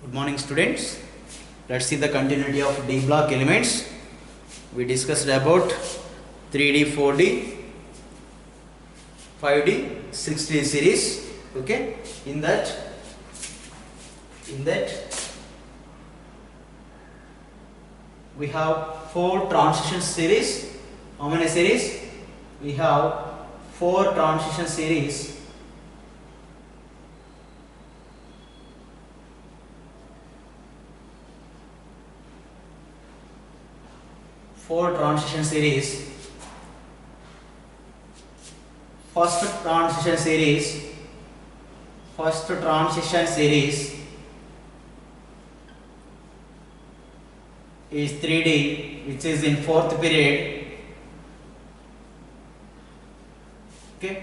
Good morning, students. Let's see the continuity of D block elements. We discussed about 3D, 4D, 5D, 6D series. Okay. In that we have 4 transition series. How many series? We have 4 transition series. Four transition series. First transition series is 3D, which is in 4th period. Okay,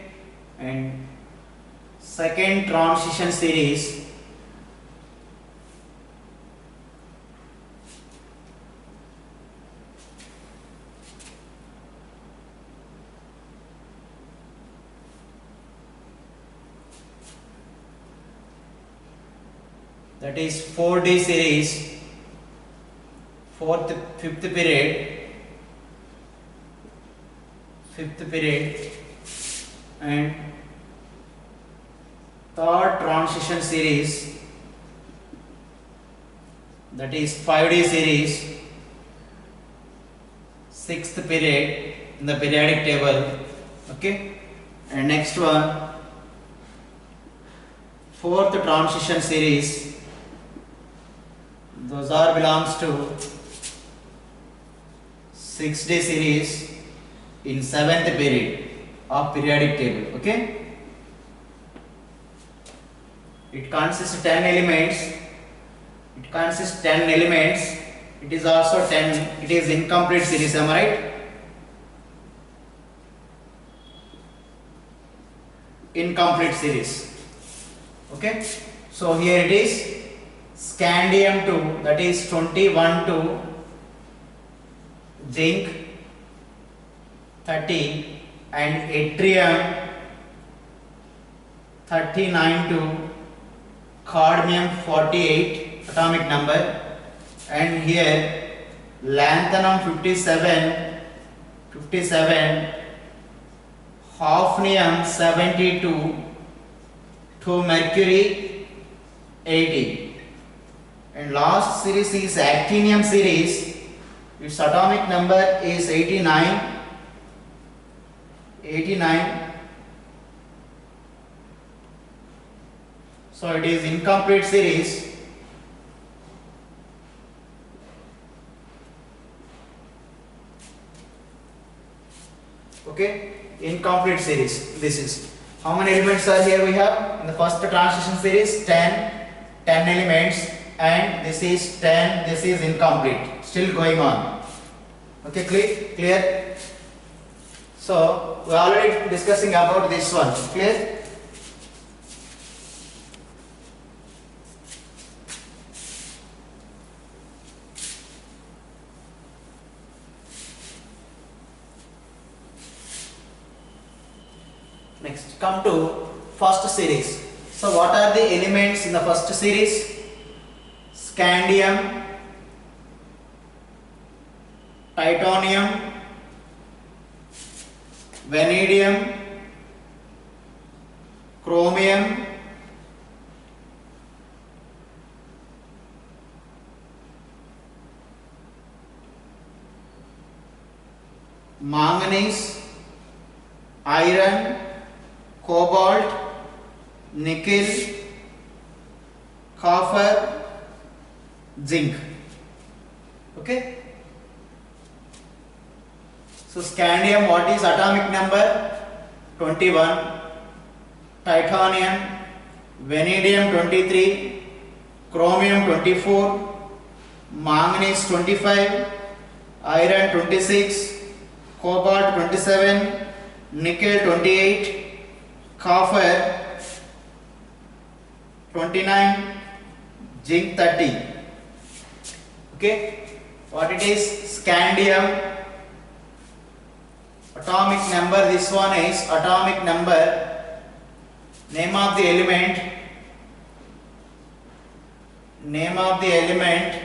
and second transition series that is 4D series, 5th period, and third transition series, that is 5D series, 6th period in the periodic table. Okay, and next one, 4th transition series. Those are belongs to 6D series in 7th period of periodic table. Okay, it consists 10 elements. It is also 10. It is incomplete series. Am I right? Incomplete series. Okay, so here it is. Scandium 2, that is 21 to zinc 30, and yttrium 39 to cadmium 48 atomic number, and here lanthanum 57, hafnium 72 to mercury 80. And last series is actinium series. Its atomic number is 89. So it is incomplete series. Okay, incomplete series. This is how many elements are here we have in the first transition series? 10 elements. And this is 10, this is incomplete, still going on. Okay, clear? So we are already discussing about this one. Clear? Next, come to first series. So what are the elements in the first series? Scandium, titanium, vanadium, chromium, manganese, iron, cobalt, nickel, copper, zinc. Okay, so scandium, what is atomic number? 21. Titanium, vanadium 23, chromium 24, manganese 25, iron 26, cobalt 27, nickel 28, copper 29, zinc 30. Okay, what it is? Scandium, atomic number, this one is atomic number, name of the element name of the element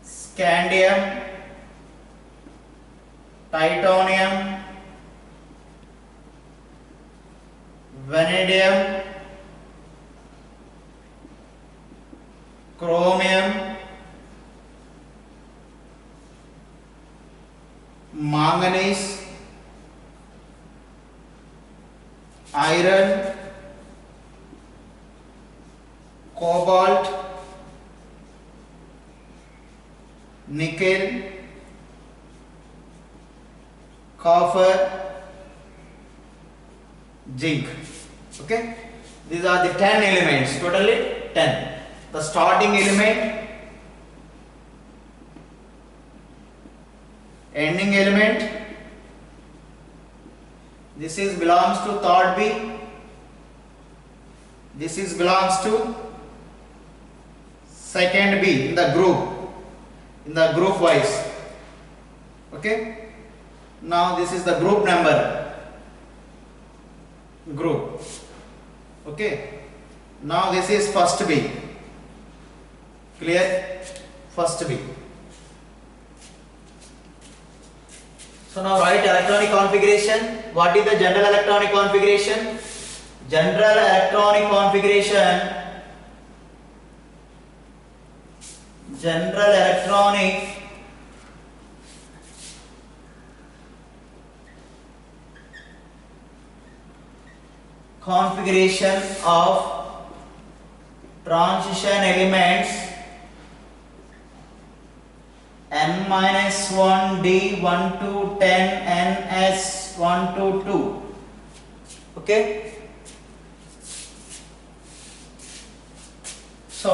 scandium, titanium, vanadium, chromium, manganese, iron, cobalt, nickel, copper, zinc. Okay, these are the 10 elements, totally 10. The starting element, ending element, this is belongs to third B, this is belongs to second B in the group wise. Okay, now this is the group number, group. Okay, now this is first B. Clear? First B. So now write electronic configuration. What is the general electronic configuration? General electronic configuration. General electronic configuration of transition elements n-1 d 1 to 10 ns 1 to 2. Okay, so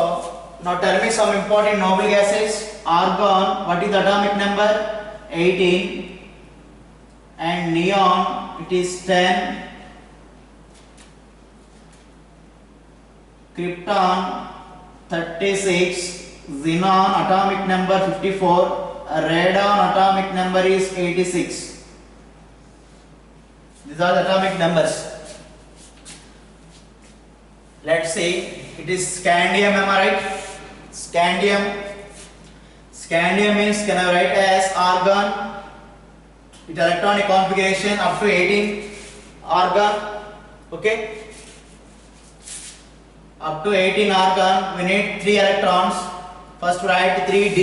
now tell me some important noble gases. Argon, what is the atomic number? 18, and neon, it is 10. Krypton, 36. Xenon, atomic number 54. Radon, atomic number is 86. These are the atomic numbers. Let's see, it is scandium, am I right? Scandium. Scandium means, can I write as argon? Its electronic configuration up to 18. Argon. Okay. Up to 18 argon, we need 3 electrons. First write 3d.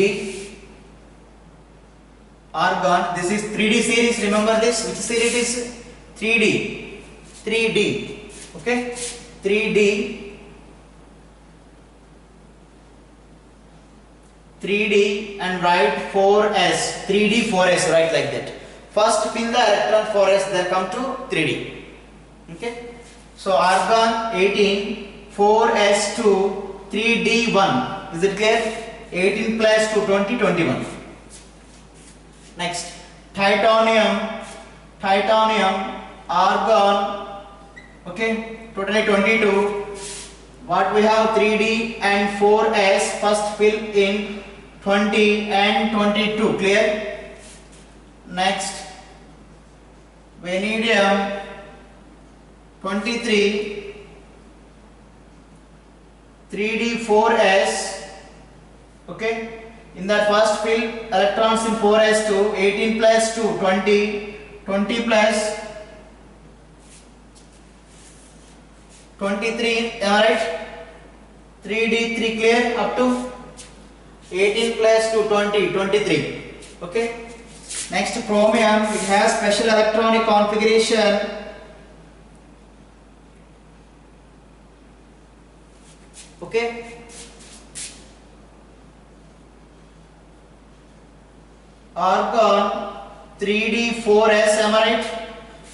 Argon, this is 3d series, remember this? Which series it is? 3d. 3d. Okay. 3d. 3d and write 4s. 3d 4s, write like that. First fill the electron 4s, then come to 3d. Okay. So argon 18, 4s2, 3d1. Is it clear? 18 plus 2, 20, 21. Next, titanium, argon, okay, totally 22. What we have 3d and 4s, first fill in 20 and 22, clear? Next, vanadium, 23, 3d 4s. Okay, in that first fill electrons in 4s2, 18 plus 2, 20, 20 plus 23, alright, 3d 3 clear, up to 18 plus 2, 20, 23. Okay, next chromium, it has special electronic configuration. Okay, argon 3d 4s, am I right?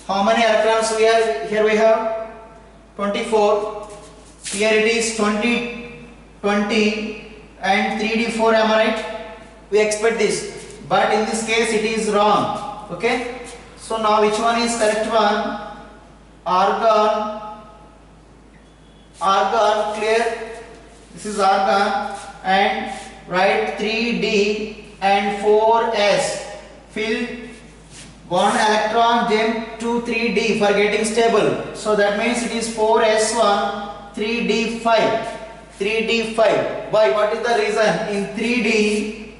How many electrons we have? Here we have 24. Here it is 20, 20 and 3d 4, am I right? We expect this, but in this case it is wrong. Okay, so now which one is correct one? Argon, clear? This is argon, and write 3d and 4s. Fill one electron jump to 3d for getting stable. So that means it is 4s1 3d5 3d5. Why? What is the reason? In 3d,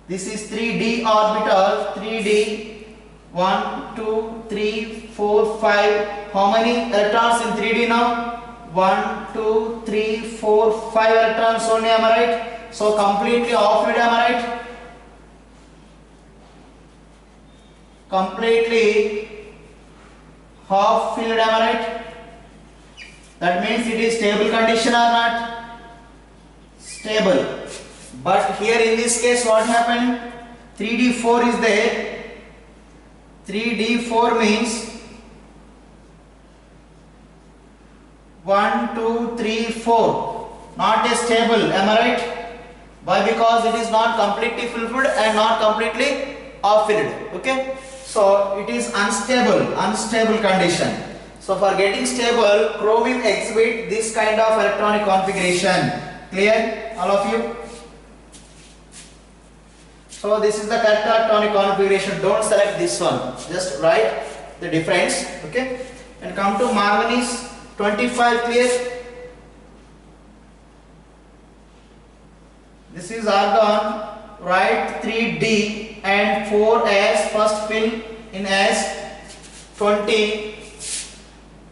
this is 3d orbital, 3d, 1 2 3 4 5. How many electrons in 3d now? 1 2 3 4 5 electrons only, am I right? So completely off filled, am I right? Completely half filled, am I right? That means it is stable condition or not? Stable. But here in this case what happened? 3d4 is there. 3d4 means 1 2 3 4. Not a stable, am I right? Why? Because it is not completely fulfilled and not completely off filled. Okay? So it is unstable condition. So for getting stable, chromium exhibit this kind of electronic configuration. Clear, all of you? So this is the correct electronic configuration. Don't select this one. Just write the difference. Okay? And come to manganese 25. Clear? This is argon. Write 3d and 4s. First fill in s. 20.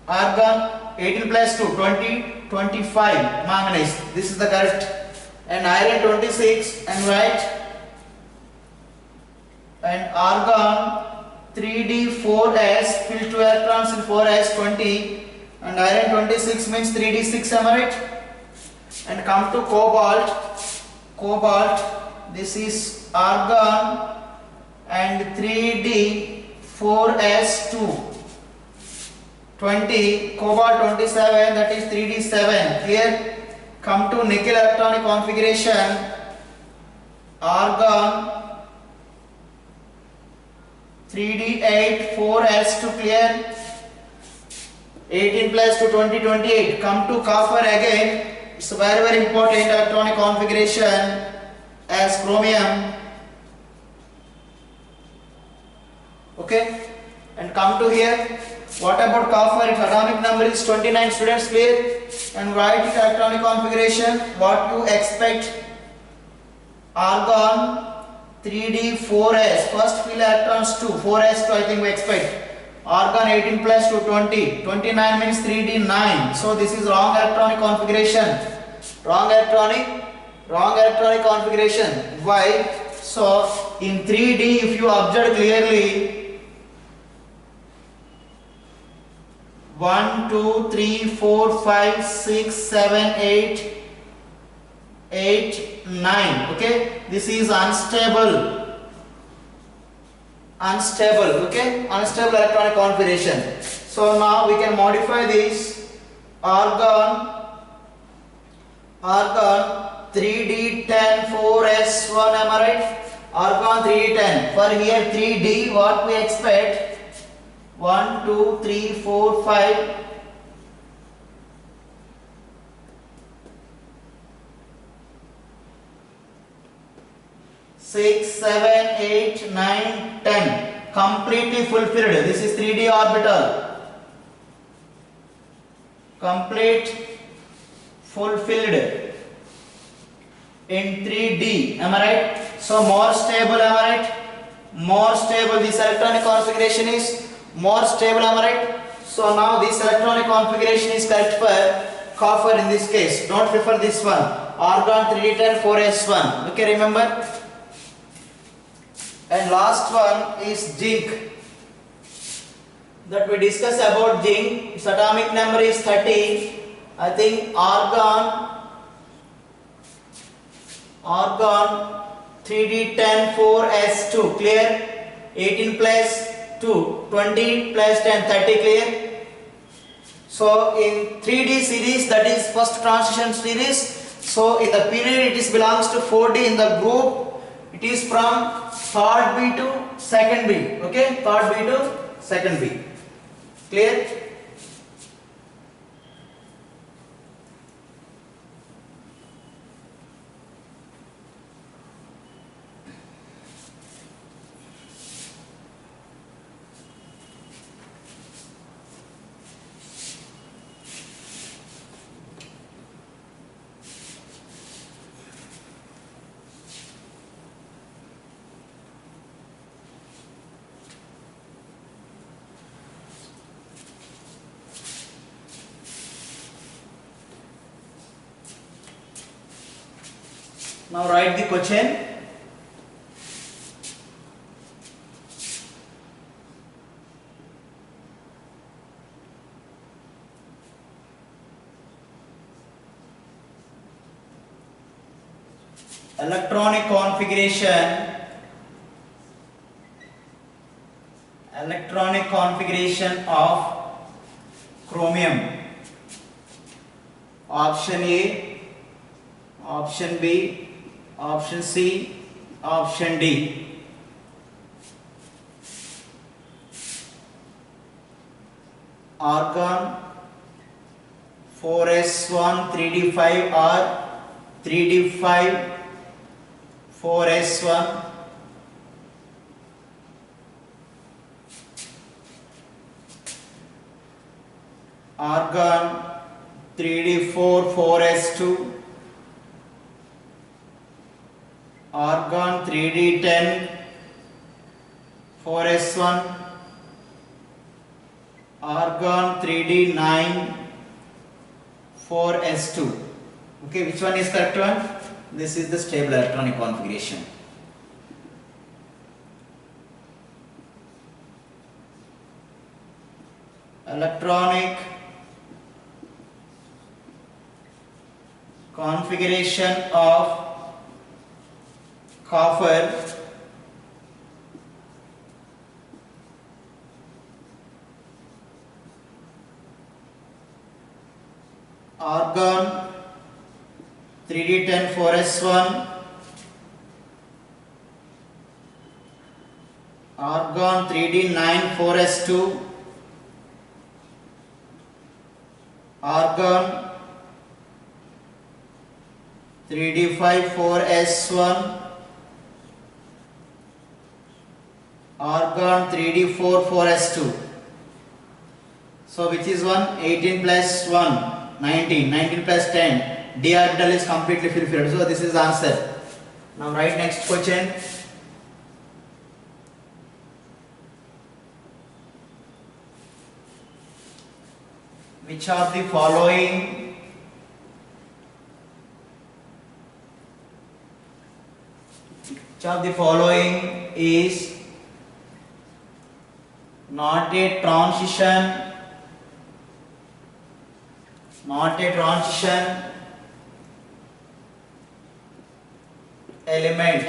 Argon 18 plus 2 20 25 manganese. This is the correct. And iron 26 and write. And argon 3d4s, fill 2 electrons in 4s 20, and iron 26 means 3d6, am I right? And come to cobalt, this is argon and 3d4s2 20, cobalt 27, that is 3d7. Clear? Come to nickel electronic configuration, argon 3d8 4s2. Clear? 18 plus 2 20 28. Come to copper again. It's a very important electronic configuration as chromium. Okay? And come to here. What about copper? Its atomic number is 29. Students, clear? And write its electronic configuration. What you expect? Argon 3d4s. First fill electrons 2. 4s2 I think we expect. Argon 18 plus 2 20. 29 means 3d9. So this is wrong electronic configuration. Wrong electronic configuration. Why? So in 3d, if you observe clearly, 1 2 3 4 5 6 7 8 9. Okay, this is unstable. Okay, unstable electronic configuration. So now we can modify this. Argon 3d10 4s1, am I right? Argon 3d10. For here 3d, what we expect? 1 2 3 4 5 6 7 8 9 10. Completely fulfilled. This is 3d orbital. Complete fulfilled in 3d, am I right? So more stable, am I right? More stable. This electronic configuration is more stable, am I right? So now this electronic configuration is correct for copper in this case. Don't prefer this one. Argon 3d10 4s1. Okay, remember? And last one is zinc. That we discuss about zinc. Its atomic number is 30. I think argon 3d10 4s2. Clear? 18 plus 2 20 plus 10 30. Clear? So in 3d series, that is first transition series, so in the period it belongs to 4d. In the group it is from third B to second B. Okay, third B to second B. Clear? Now write the question. Electronic configuration of chromium. Option A, option B, option C, option D. Argon 4s1 3d5 or 3d5 4s1. Argon 3d4 4s2. Argon 3d10 4s1. Argon 3d9 4s2. Okay, which one is correct one? This is the stable electronic configuration. Electronic configuration of copper argon 3d10 4s1, argon 3d9 4s2, argon 3d5 4s1, argon 3d4 4s2. So which is one? 18 plus 1 19, 19 plus 10. D orbital is completely fulfilled. So this is the answer. Now write next question. Which of the following is not a transition element?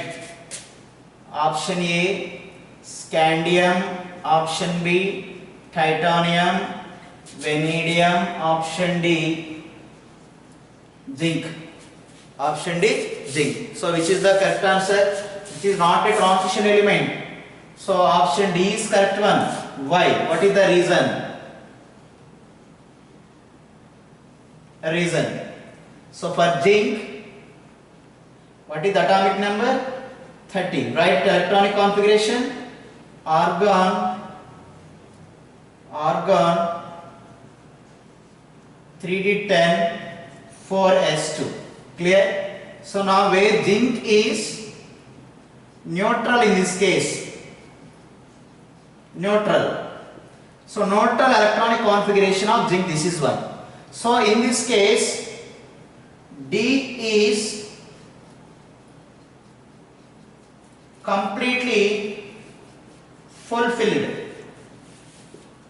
Option A scandium, option B titanium, vanadium, option D zinc. Option D zinc. So which is the correct answer? It is not a transition element. So option D is correct one. Why? What is the reason? So for zinc, what is the atomic number? 30. Write the electronic configuration. Argon 3d10 4s2. Clear? So now where zinc is neutral in this case. Neutral. So neutral electronic configuration of zinc, this is one. So in this case D is completely fulfilled.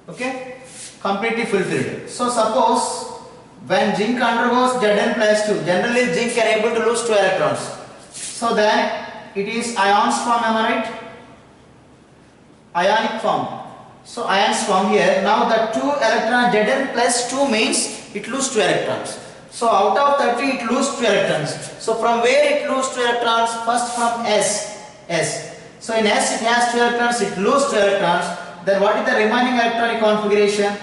Okay, completely fulfilled. So suppose when zinc undergoes Zn plus 2, generally zinc are able to lose 2 electrons. So then it is ions form, am I right? Ionic form. So ions form here. Now the 2 electron Zn plus 2 means it loses 2 electrons. So out of 30 it loses 2 electrons. So from where it loses 2 electrons? First from S. So in S it has 2 electrons, it loses 2 electrons. Then what is the remaining electronic configuration?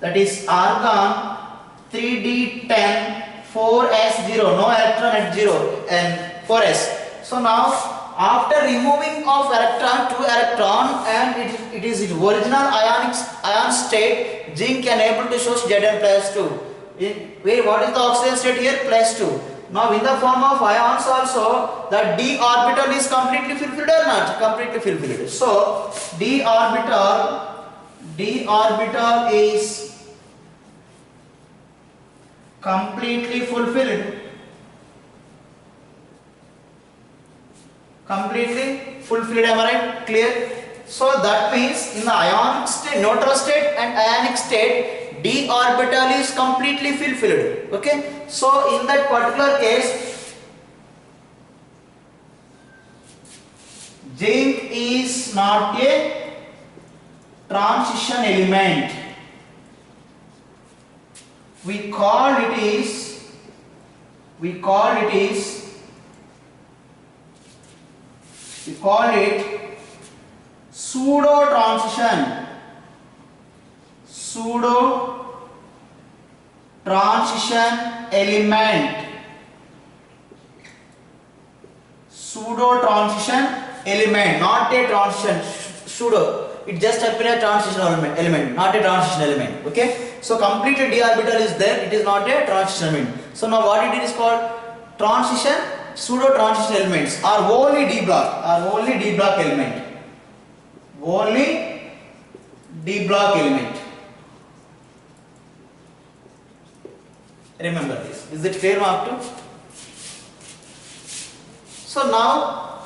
That is argon 3d10 4s0, no electron at 0 and 4s. So now after removing of electron, 2 electron, and it is its original ion state, zinc can able to show Zn plus 2. Where what is the oxygen state here? Plus 2. Now in the form of ions also, the d orbital is completely fulfilled or not? Completely fulfilled. So d orbital is completely fulfilled. completely fulfilled, am I right? Clear? So that means in the ionic state, neutral state and ionic state, d orbital is completely fulfilled. Okay, so in that particular case, zinc is not a transition element. We call it pseudo transition element. Pseudo transition element, not a transition. Pseudo, it just appears a transition element, not a transition element. Okay, so complete d orbital is there, it is not a transition element. So now what it is called? Transition, pseudo transition elements are only d block, element, only d block element. Remember this. Is it clear, Mark 2? So now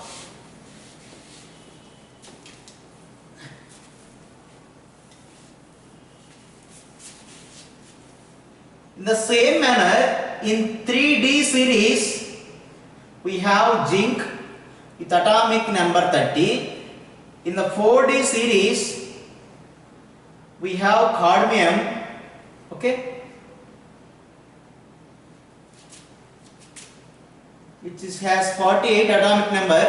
in the same manner, in 3D series we have zinc with atomic number 30. In the 4D series we have cadmium, okay, which has 48 atomic number.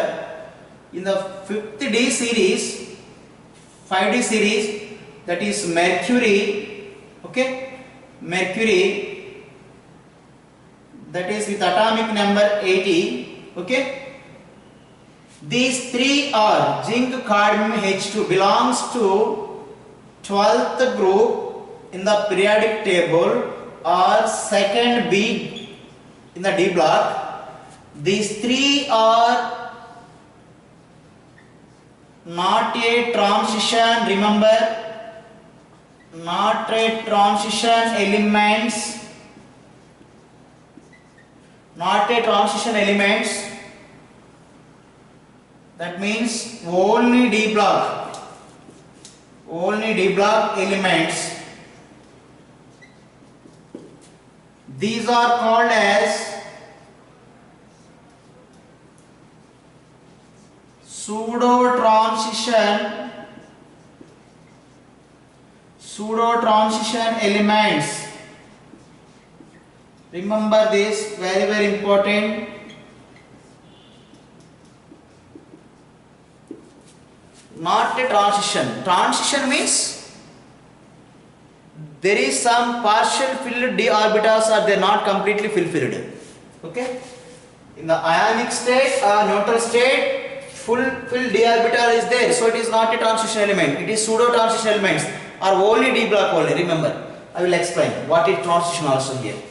In the 5D series, 5D series, that is mercury, okay, mercury, that is with atomic number 80, okay. These three are zinc, cadmium, H2 belongs to 12th group in the periodic table or second B in the D block. These three are not a transition, remember, not a transition elements, not a transition elements. That means only D block elements. These are called as pseudo transition elements. Remember this, very important. Not a transition. Transition means there is some partial filled d orbitals or they are not completely fulfilled. Okay. In the ionic state or neutral state, full filled d orbital is there, so it is not a transition element. It is pseudo transition elements or only d block only. Remember, I will explain what is transition also here.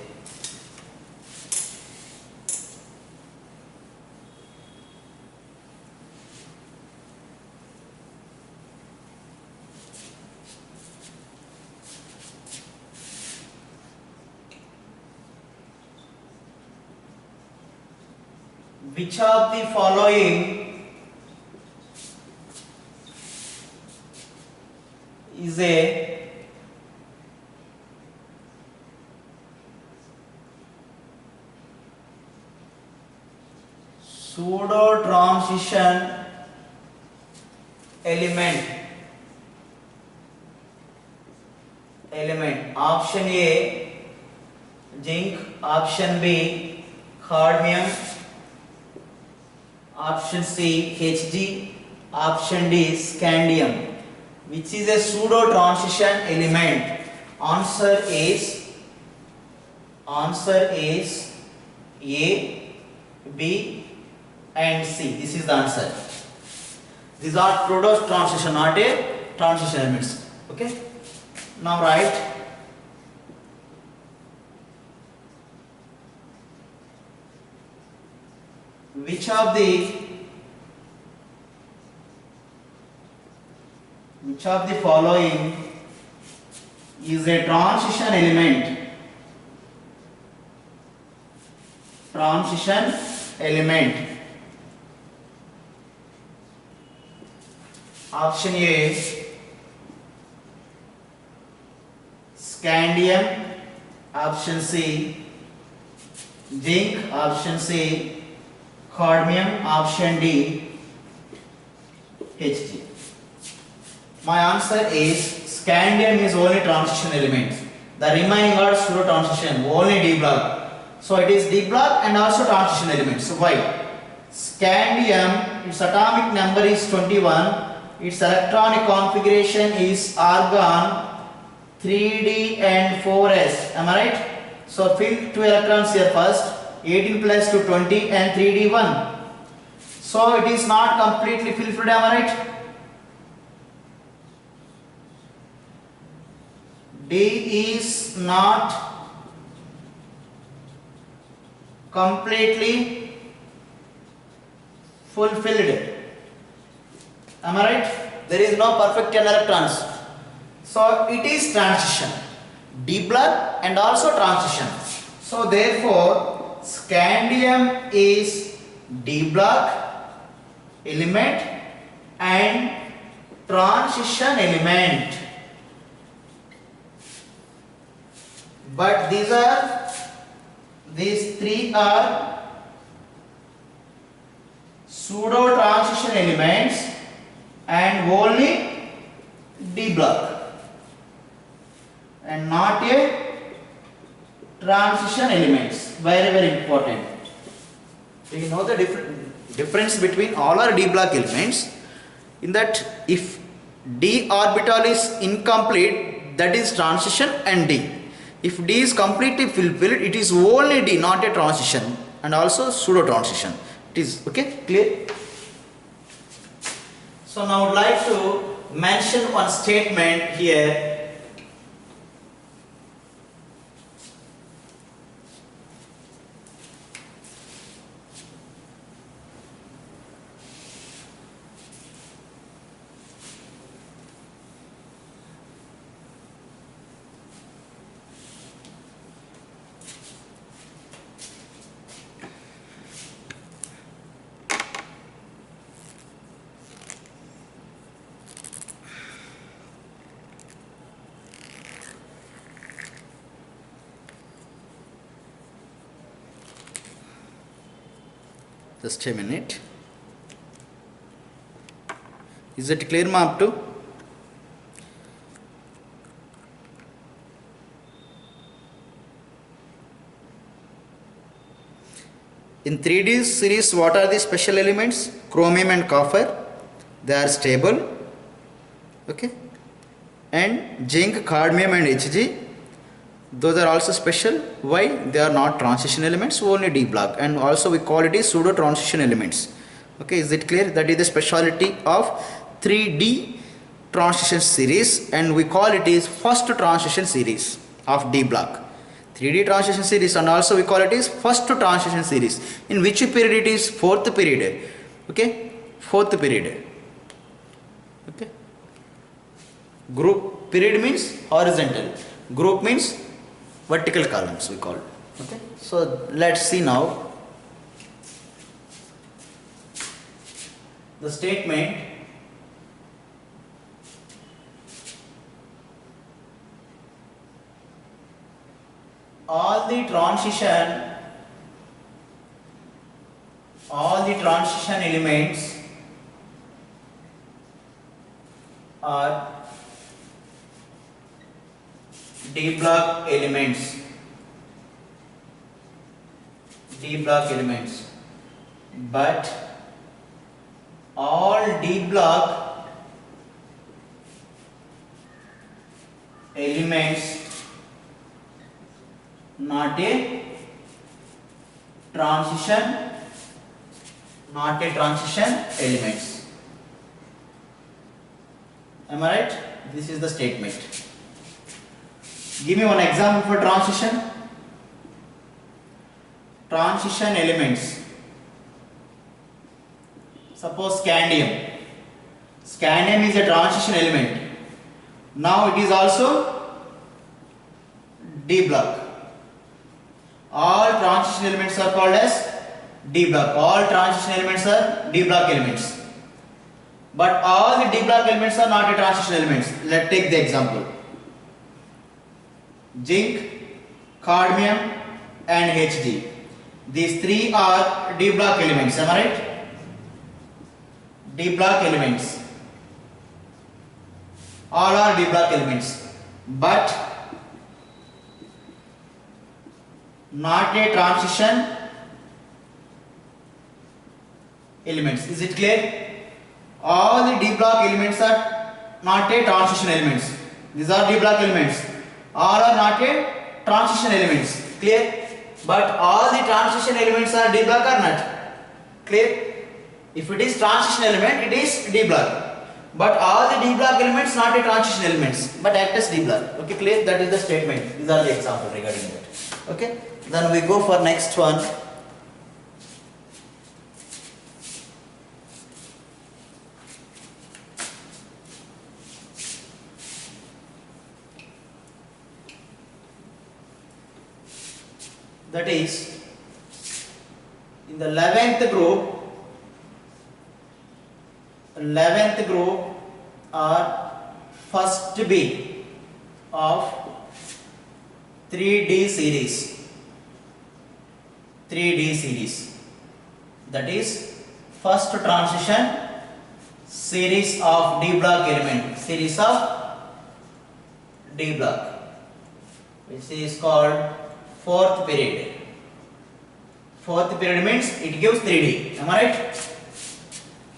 Which of the following is a pseudo transition element? Option A zinc, option B cadmium, option C Hg, option D scandium. Which is a pseudo transition element? Answer is A, B and C. This is the answer. These are pseudo transition, not a transition elements. Okay. Now write which of the following is a transition element? Option A, scandium. Option C, zinc. Option C, cadmium. Option D, Hg. My answer is scandium is only transition element. The remaining are pseudo transition, only D block. So it is D block and also transition element. So why? Scandium, its atomic number is 21. Its electronic configuration is argon 3d and 4s. Am I right? So fill 2 electrons here first. 18 plus to 20 and 3d 1. So it is not completely filled. Am I right? D is not completely fulfilled. Am I right? There is no perfect 10 electrons. So it is transition. D block and also transition. So therefore scandium is D block element and transition element. But these three are pseudo transition elements and only D block and not a transition elements. Very, very important. Do you know the difference between all are D block elements? In that, if D orbital is incomplete, that is transition and D. If D is completely fulfilled, it is only D, not a transition and also pseudo transition. It is okay, clear? So now I would like to mention one statement here. Just a minute. Is it clear, ma, up to? In 3D series, what are the special elements? Chromium and copper. They are stable. Okay. And zinc, cadmium and Hg. Those are also special. Why? They are not transition elements, only D block, and also we call it is pseudo transition elements. Okay, is it clear? That is the speciality of 3D transition series, and we call it is first transition series of D block. 3D transition series, and also we call it is first transition series. In which period it is? Fourth period. Okay, fourth period. Okay. Group period means horizontal. Group means vertical columns, we call it. Okay, so let's see now the statement. All the transition elements are D block elements. D block elements. But all D block elements not a transition elements. Am I right? This is the statement. Give me one example for transition. Transition elements. Suppose scandium. Scandium is a transition element. Now it is also D block. All transition elements are called as D block. All transition elements are D block elements. but all the d block elements are not a transition elements. Let's take the example. Zinc, cadmium and Hg. These three are d block elements, am I right? D block elements. All are d block elements, but not a transition elements. Is it clear? All the d block elements are not a transition elements. These are d block elements. All are not a transition elements. Clear? But all the transition elements are d block or not? Clear? If it is transition element, it is d block. But all the d block elements not a transition elements, but act as d block. Okay, clear? That is the statement. These are the examples regarding that. Okay. Then we go for next one. That is in the 11th group. 11th group or first B of 3D series. 3D series. That is first transition series of D block element. Series of D block, which is called fourth period. Fourth period means it gives 3D. Am I right?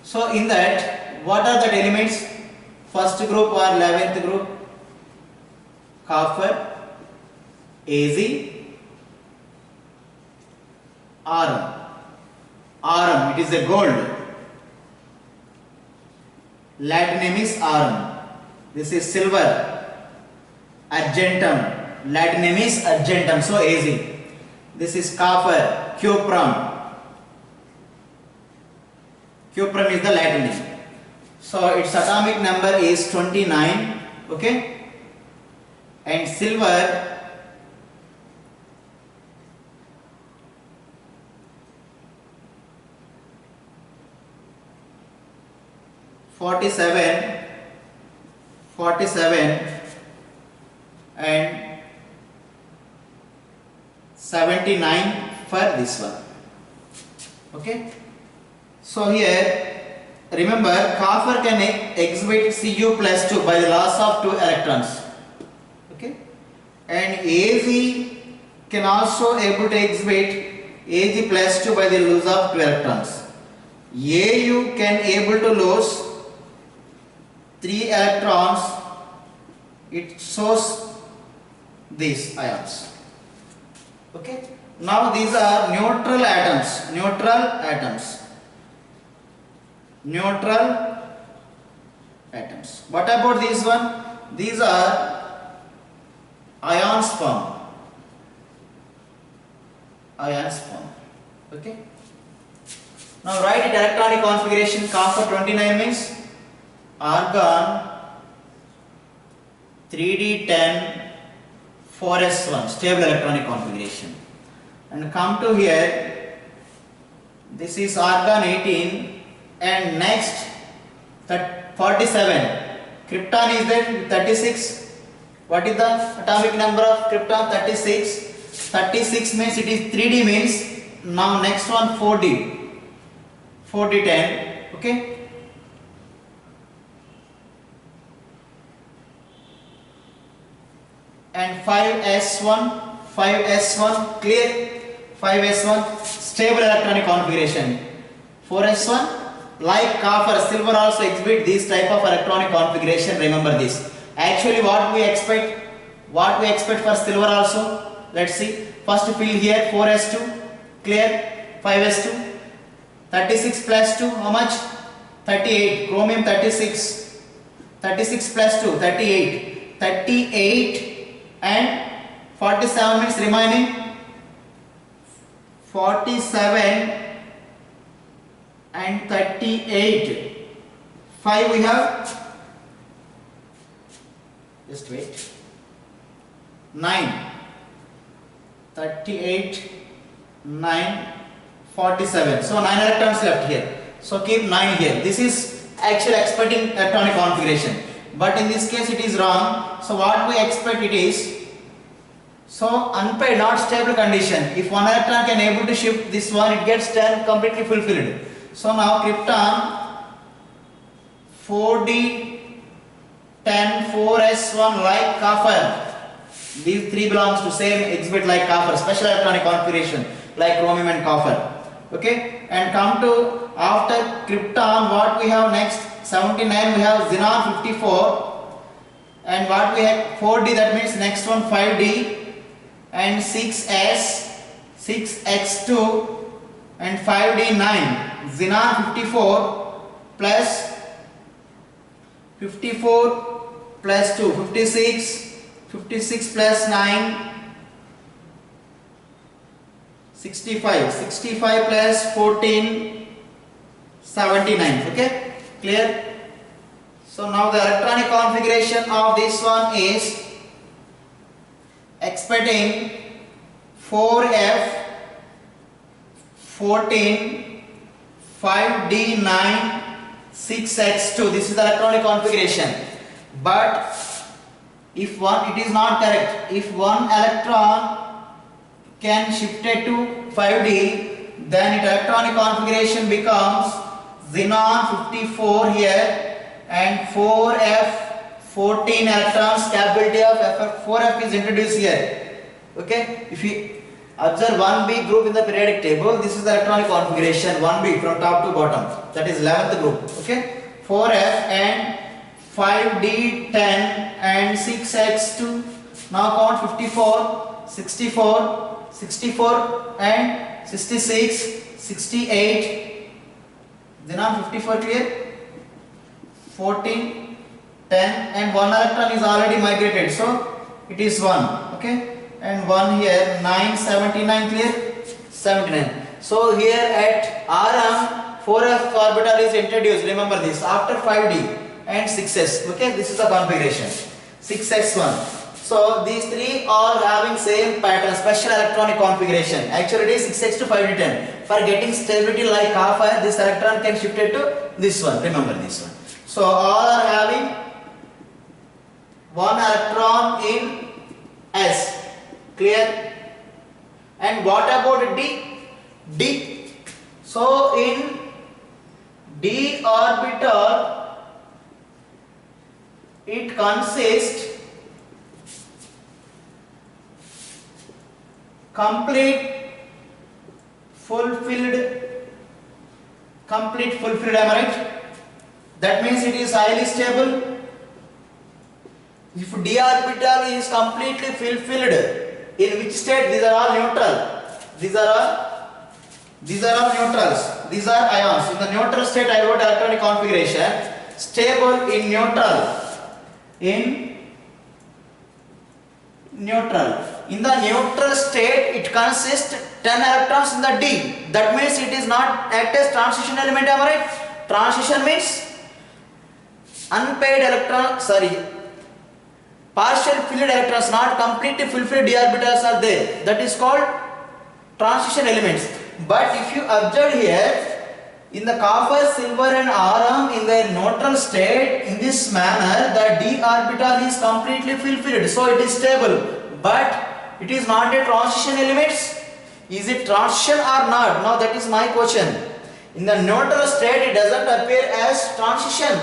So in that, what are the elements? First group or 11th group? Copper, Az, Rm. Rm, it is a gold. Latin name is Rm. This is silver. Argentum. Latin name is argentum. So Az. This is copper. Cuprum. Cuprum is the Latin name. So its atomic number is 29. Okay. And silver (47) and 79 for this one. Okay. So here remember, copper can exhibit Cu plus 2 by the loss of 2 electrons. Okay. And Az can also able to exhibit Ag plus 2 by the loss of 2 electrons. Au can able to lose 3 electrons. It shows these ions. Okay. Now these are neutral atoms. Neutral atoms. Neutral atoms. What about this one? These are ions form. Ions form. Okay. Now write it electronic configuration. Copper 29 means argon 3d10 4s1, stable electronic configuration. And come to here, this is argon 18 and next 47. Krypton is there 36. What is the atomic number of krypton? 36. 36 means it is 3d means now next one 4d. 4d10. Okay. And 5s1 clear. 5s1 stable electronic configuration. 4s1 like copper, silver also exhibit this type of electronic configuration. Remember this. Actually what we expect for silver also. Let's see. First fill here 4s2 clear. 5s2 36 plus 2 how much? 38. Chromium 36. 36 plus 2 38. 38 and 47 means remaining 47 and 38. 5 we have, just wait, 9. 38, 9, 47. So 9 electrons left here. So keep 9 here. This is actually expecting electronic configuration, but in this case it is wrong. So what we expect it is, so unpaired, not stable condition. If one electron can able to shift this one, it gets 10 completely fulfilled. So now krypton 4d 10 4s1 like copper. These three belongs to same exhibit like copper, special electronic configuration like chromium and copper. Okay, and come to after krypton, what we have next? 79 we have xenon 54, and what we have 4d, that means next one 5d, and 6s 6x2 and 5d 9. Xenon 54 plus 54 plus 2 56, 56 plus 9 65, 65 plus 14 79. Okay, clear? So now the electronic configuration of this one is expecting 4f 14 5d9 6x2. This is the electronic configuration. But if one, it is not correct. If one electron can shift it to 5d, then its electronic configuration becomes xenon 54 here and 4f 14 electrons. Capability of 4f is introduced here. Okay, if you observe 1b group in the periodic table, this is the electronic configuration 1b from top to bottom, that is 11th group. Okay, 4f and 5d 10 and 6x2. Now count 54, 64, 64 and 66, 68. Xenon 54 clear? 14, 10 and 1 electron is already migrated, so it is 1. Okay, and 1 here 9, 79 clear? 79. So here at Rm 4f orbital is introduced, remember this, after 5d and 6s. Okay, this is the configuration 6x1. So these three are having same pattern, special electronic configuration. Actually it is 6x to 5d10. For getting stability like copper, this electron can shift it to this one, remember this one. So all are having one electron in s, clear? And what about d? D. So in d orbital, it consists complete fulfilled, am I right? That means it is highly stable. If d orbital is completely fulfilled, in which state? These are all neutral. These are all neutrals. These are ions. In the neutral state, I wrote electronic configuration. Stable in neutral. In neutral. In the neutral state, it consists 10 electrons in the d. That means it is not act as transition element. Am I right? Transition means unpaired electron. Partial filled electrons, not completely fulfilled d orbitals are there. That is called transition elements. But if you observe here, in the copper, silver and Rm in their neutral state, in this manner, the d orbital is completely fulfilled. So it is stable. But it is not a transition element. Is it transition or not? Now that is my question. In the neutral state, it doesn't appear as transition.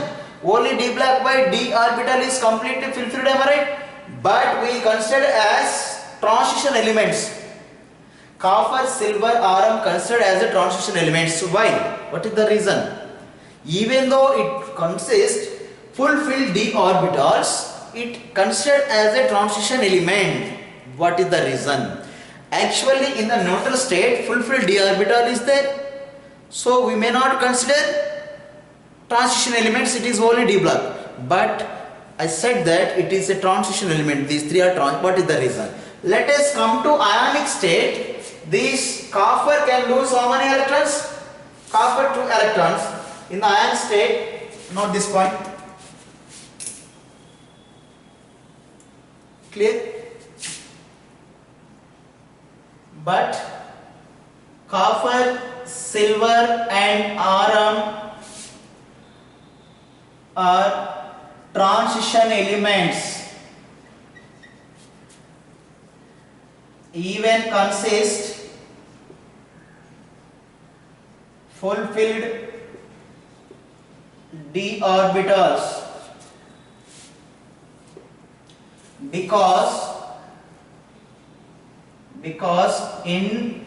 Only d black by d orbital is completely fulfilled, am I right? But we consider as transition elements. Copper, silver, Rm considered as a transition elements. Why? What is the reason? Even though it consists fulfilled d orbitals, it considered as a transition element. What is the reason? Actually, in the neutral state, fulfilled d orbital is there. So we may not consider transition elements, it is only d block. But I said that it is a transition element. These three are what is the reason? Let us come to ionic state. This copper can lose how many electrons? Copper 2 electrons. In the ion state, note this point. Clear? But copper, silver and Rm or transition elements even consist fulfilled d orbitals because in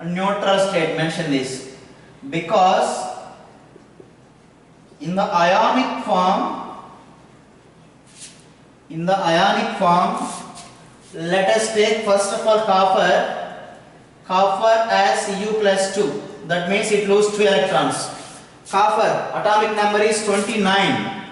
neutral state, mention this, because in the ionic form, let us take first of all copper as Cu plus 2, that means it loses 2 electrons. Copper atomic number is 29,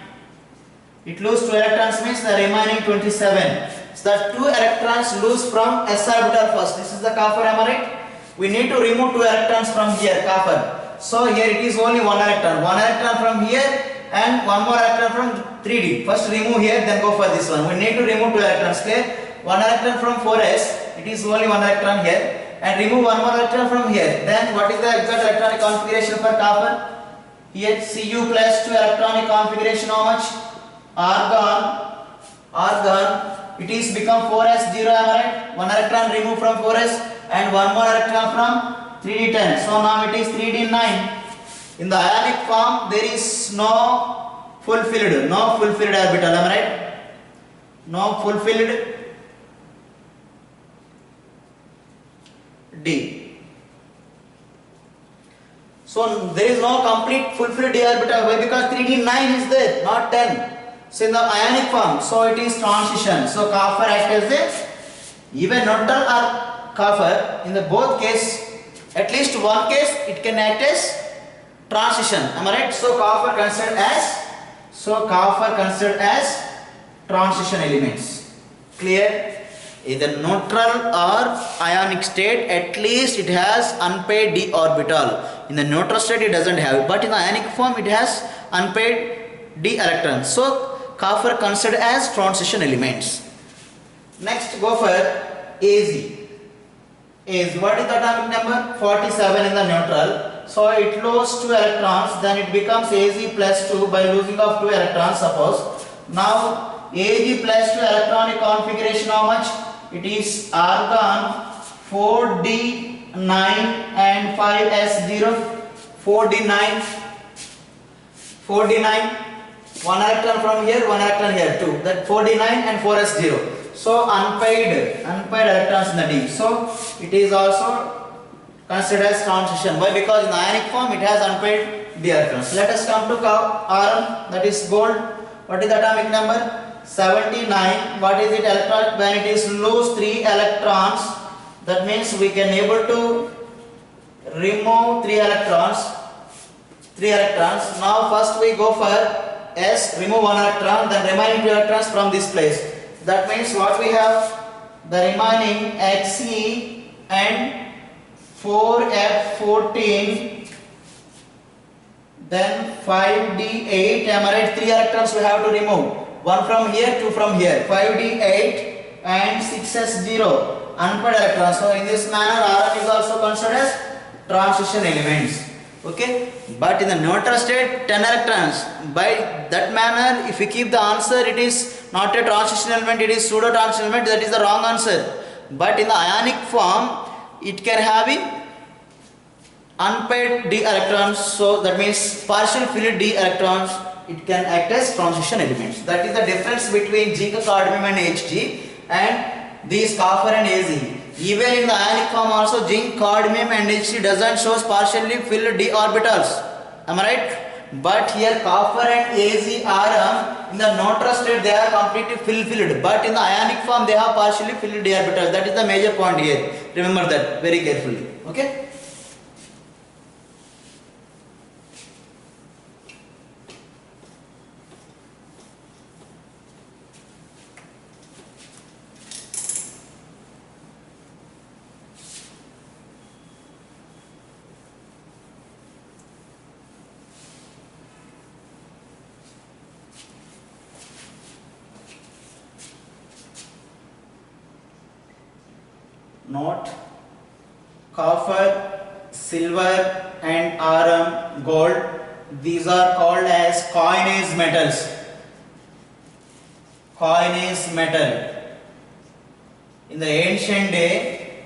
it loses 2 electrons, means the remaining 27. So the 2 electrons lose from s orbital first. This is the copper, am I right? We need to remove 2 electrons from here, copper. So here it is only 1 electron. 1 electron from here and 1 more electron from 3D. First remove here, then go for this one. We need to remove 2 electrons. Clear? 1 electron from 4s, it is only 1 electron here. And remove 1 more electron from here. Then what is the exact electronic configuration for copper? Here Cu plus 2 electronic configuration, how much? Argon. It is become 4s0, am I right? 1 electron removed from 4s and 1 more electron from 3d10. So now it is 3d9. In the ionic form there is no fulfilled orbital, am I right? No fulfilled d. So there is no complete fulfilled d orbital. Why? Because 3d9 is there, not 10. So in the ionic form, so it is transition. So copper acts as a even neutral or copper. In the both case, at least one case, it can act as transition. Am I right? So copper considered as transition elements. Clear? Either neutral or ionic state, at least it has unpaired d orbital. In the neutral state, it doesn't have it, but in the ionic form, it has unpaired d electrons. So copper considered as transition elements. Next, go for Az. What is the atomic number? 47 in the neutral. So it loses 2 electrons, then it becomes Az plus 2 by losing of 2 electrons, suppose. Now Ag plus 2 electronic configuration, how much? It is argon 4d9 and 5s0. 4d9, 1 electron from here, 1 electron here, 2. That 4d9 and 4s0. So unpaired electrons in the d. So it is also considered as transition. Why? Because in the ionic form it has unpaired d electrons. Let us come to Rn, that is gold. What is the atomic number? 79. What is it electron? When it is lose 3 electrons, that means we can able to remove 3 electrons. Now first we go for S, remove 1 electron, then remaining 2 electrons from this place. That means what we have? The remaining Xe and 4F14, then 5D8. Am I right? 3 electrons we have to remove. 1 from here, 2 from here. 5D8 and 6S0. Unpaired electrons. So in this manner, Rn is also considered as transition elements. Okay, but in the neutral state 10 electrons. By that manner, if we keep the answer, it is not a transition element, it is pseudo transition element. That is the wrong answer. But in the ionic form, it can have unpaired d electrons. So that means partial filled d electrons. It can act as transition elements. That is the difference between zinc, cadmium and Hg and these copper and Az. Even in the ionic form also, zinc, cadmium and Hg doesn't show partially filled d orbitals. Am I right? But here copper and Az, Rm, in the neutral state they are completely filled. But in the ionic form they have partially filled d orbitals. That is the major point here. Remember that very carefully. Okay? Note: copper, silver and Rm, gold, These are called as coinage metals. Coinage metal. In the ancient day,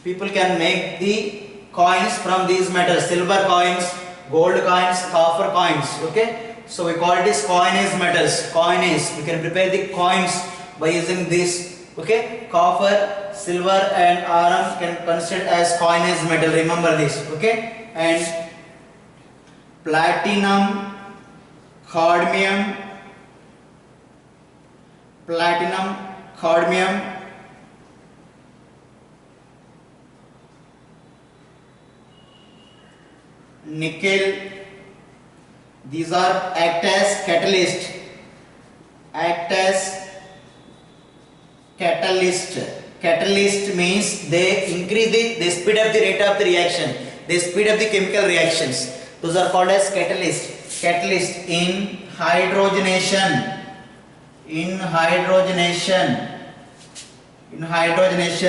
people can make the coins from these metals, silver coins, gold coins, copper coins. Okay, so we call it as coinage metals. Coinage. We can prepare the coins by using this. Okay, copper, silver, and iron can considered as coinage metal. Remember this. Okay, and platinum, cadmium, nickel. These are act as catalyst. Catalyst means they they speed up the rate of the reaction. They speed up the chemical reactions. Those are called as catalyst. Catalyst in hydrogenation.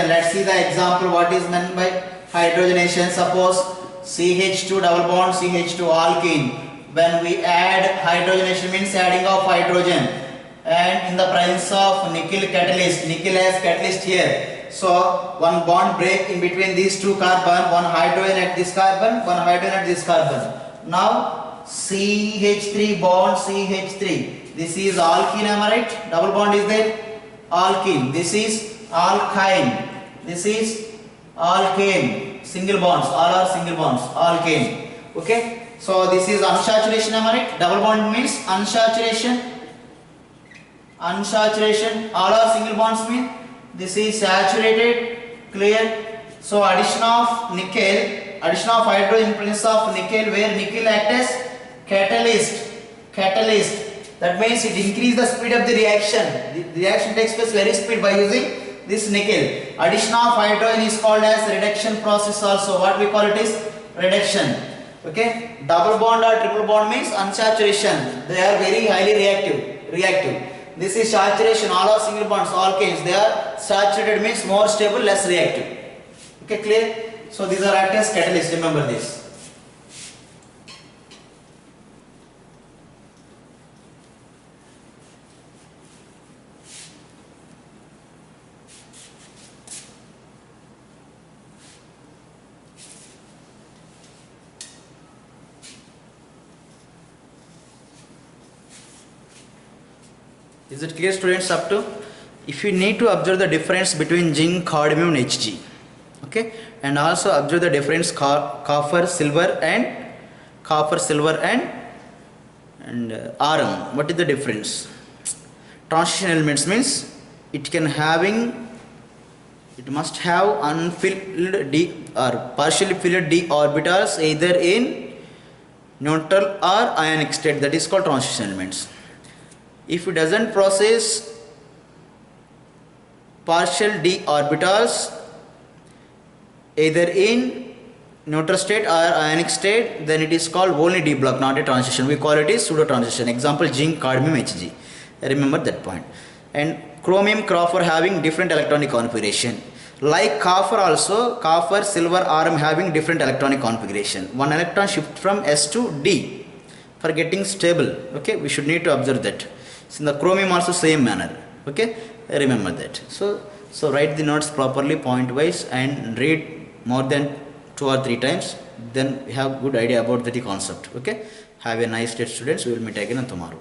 Let's see the example. What is meant by hydrogenation? Suppose CH2 double bond CH2 alkene. When we add hydrogenation means adding of hydrogen, and in the presence of nickel catalyst, nickel as catalyst here. So one bond break in between these two carbon, one hydrogen at this carbon, one hydrogen at this carbon. Now CH3 bond CH3. This is alkene, am I right? Double bond is there. Alkene. This is alkyne. This is alkane. Single bonds. All are single bonds. Alkane. Okay. So this is unsaturation, am I right? Double bond means unsaturation. All are single bonds mean this is saturated. Clear? So addition of nickel, addition of hydrogen in presence of nickel, where nickel acts as catalyst. That means it increases the speed of the reaction. The reaction takes place very speed by using this nickel. Addition of hydrogen is called as reduction process also. What we call it is reduction. Okay. Double bond or triple bond means unsaturation. They are very highly reactive. This is saturation. All are single bonds, alkanes. They are saturated means more stable, less reactive. Okay, clear? So these are act as catalysts. Remember this. Is it clear, students, up to? If you need to observe the difference between zinc, cadmium and Hg, okay, and also observe the difference copper, silver and iron. What is the difference? Transition elements means it must have unfilled d or partially filled d orbitals either in neutral or ionic state. That is called transition elements. If it doesn't process partial d orbitals either in neutral state or ionic state, then it is called only d block, not a transition. We call it a pseudo transition. Example, zinc, cadmium, Hg. Remember that point. And chromium, copper having different electronic configuration. Like copper also, copper, silver, iron having different electronic configuration. One electron shift from S to D for getting stable. Okay, we should need to observe that. So in the chromium also same manner. Okay, remember that. So write the notes properly point wise and read more than 2 or 3 times. Then we have good idea about the concept. Okay, have a nice day, students. We will meet again on tomorrow.